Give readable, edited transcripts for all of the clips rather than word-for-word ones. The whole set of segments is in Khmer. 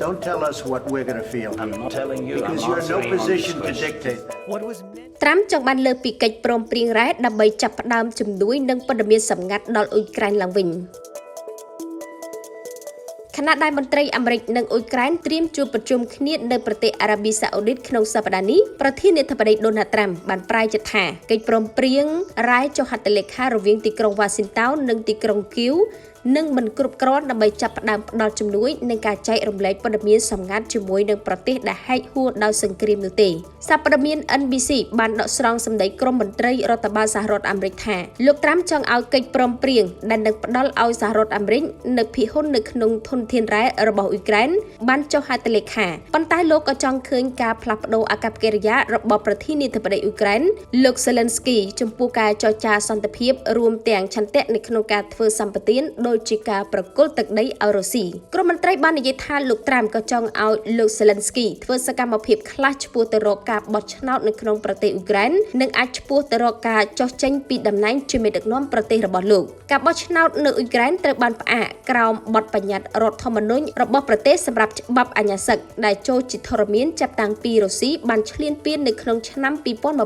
Don't tell us what we're going to feel. I'm not telling you. Because I'm you're in no answering on position this to question. dictate that. What was meant ត្រាំចង់បានលើកពីកិច្ចព្រមព្រៀងរ៉ែដើម្បីចាប់ផ្ដើមជំនួយនិងព័ត៌មានសម្ងាត់ដល់អ៊ុយក្រែនឡើងវិញខណៈដែលមន្ត្រីអាមេរិកនិងអ៊ុយក្រែនត្រៀមជួបប្រជុំគ្នានៅប្រទេសអារ៉ាប៊ីសាអូឌីតក្នុងសប្តាហ៍នេះប្រធានាធិបតីដូណាល់ត្រាំបានប្រាយចិត្តថាកិច្ចព្រមព្រៀងរ៉ែចុះហត្ថលេខារវាងទីក្រុងវ៉ាស៊ីនតោននិងទីក្រុងគីវនឹងមិនគ្រប់គ្រាន់ដើម្បីចាប់ផ្ដើមផ្ដល់ជំនួយនិងការចែករំលែកព័ត៌មានសម្ងាត់ជាមួយនឹងប្រទេសដែលហែកហួរដោយសង្គ្រាមនោះទេសារព័ត៌មាន NBC បានដកស្រង់សម្ដីក្រុមមន្ត្រីរដ្ឋបាលសហរដ្ឋអាមេរិកថាលោកត្រាំចង់ឲ្យកិច្ចព្រមព្រៀងដែលនឹងផ្ដល់ឲ្យសហរដ្ឋអាមេរិកនៅភាគហ៊ុននៅក្នុងធនធានរ៉ែរបស់អ៊ុយក្រែនបានចុះហត្ថលេខាប៉ុន្តែលោកក៏ចង់ឃើញការផ្លាស់ប្ដូរអាកប្បកិរិយារបស់ប្រធានាធិបតីអ៊ុយក្រែនលោក Zelensky ចំពោះការចរចាសន្តិភាពរួមទាំងឆន្ទៈនៅក្នុងការធ្វើសម្បទានដូចជាការប្រគល់ទឹកដីឲ្យរុស្ស៊ីក្រុមមន្ត្រីបាននិយាយថាលោកត្រាំក៏ចង់ឲ្យលោក Zelensky ធ្វើសកម្មភាពខ្លះឆ្ពោះទៅរកការបោះឆ្នោតនៅក្នុងប្រទេសអ៊ុយក្រែននិងអាចឆ្ពោះទៅរកការចុះចេញពីតំណែងជាមេដឹកនាំប្រទេសរបស់លោកការបោះឆ្នោតនៅអ៊ុយក្រែនត្រូវបានផ្អាកក្រោមបទបញ្ញត្តិរដ្ឋធម្មនុញ្ញរបស់ប្រទេសសម្រាប់ច្បាប់អាញាសឹកដែលចូលជាធរមានចាប់តាំងពីរុស្ស៊ីបានឈ្លានពាននៅក្នុងឆ្នាំ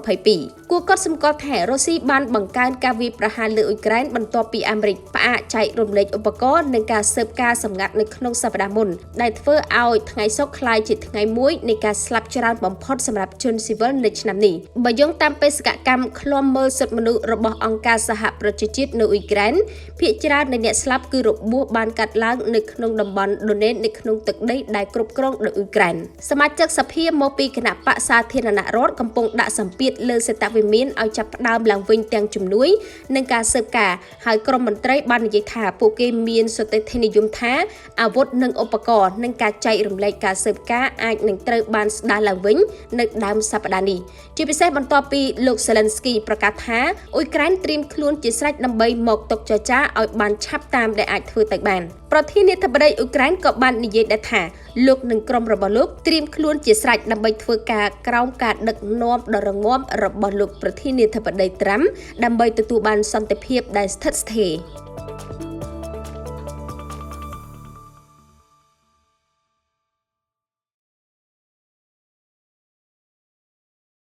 2022គួរកត់សម្គាល់ថារុស្ស៊ីបានបង្កើនការវាយប្រហារលើអ៊ុយក្រែនបន្ទាប់ពីអាមេរិកផ្អាកចែករំលែកឧបករណ៍និងការស៊ើបការសម្ងាត់នៅក្នុងសប្តាហ៍មុនដែលធ្វើឲ្យថ្ងៃសុក្រក្លាយជាថ្ងៃមួយនៃការស្លាប់ច្រើនបំផុតសម្រាប់ជនស៊ីវិលនៅឆ្នាំនេះបើយោងតាមបេសកកម្មឃ្លាំមើលសិទ្ធិមនុស្សរបស់អង្គការសហប្រជាជាតិនៅអ៊ុយក្រែនភាគច្រើននៃអ្នកស្លាប់គឺរបួសបានកាត់ឡើងនៅក្នុងតំបន់ដូណេតនៅក្នុងទឹកដីដែលគ្រប់គ្រងដោយអ៊ុយក្រែនសមាជិកសភាមកពីគណៈបក្សសាធារណរដ្ឋកំពុងដាក់សម្ពាធលើសេតវិមានឲ្យចាប់ផ្ដើមឡើងវិញទាំងជំនួយនិងការស៊ើបការហើយក្រុមមន្ត្រីបាននិយាយថាពួកគេមានសតិធិនិយមថាអាវុធនិងឧបករណ៍និងការចែករំលែកការស៊ើបការអាចនឹងត្រូវបានស្ដារឡើងវិញនៅដើមសប្តាហ៍នេះជាពិសេសបន្ទាប់ពីលោក Zelensky ប្រកាសថាអ៊ុយក្រែនត្រៀមខ្លួនជាស្រេចដើម្បីមកតុចរចាឲ្យបានឆាប់តាមដែលអាចធ្វើទៅបានប្រធានាធិបតីអ៊ុយក្រែនក៏បាននិយាយដែរថាលោកនិងក្រុមរបស់លោកត្រៀមខ្លួនជាស្រេចដើម្បីធ្វើការក្រោមការដឹកនាំដ៏រឹងមាំរបស់លោកប្រធានាធិបតីត្រាំដើម្បីទទួលបានសន្តិភាពដែលស្ថិតស្ថេរ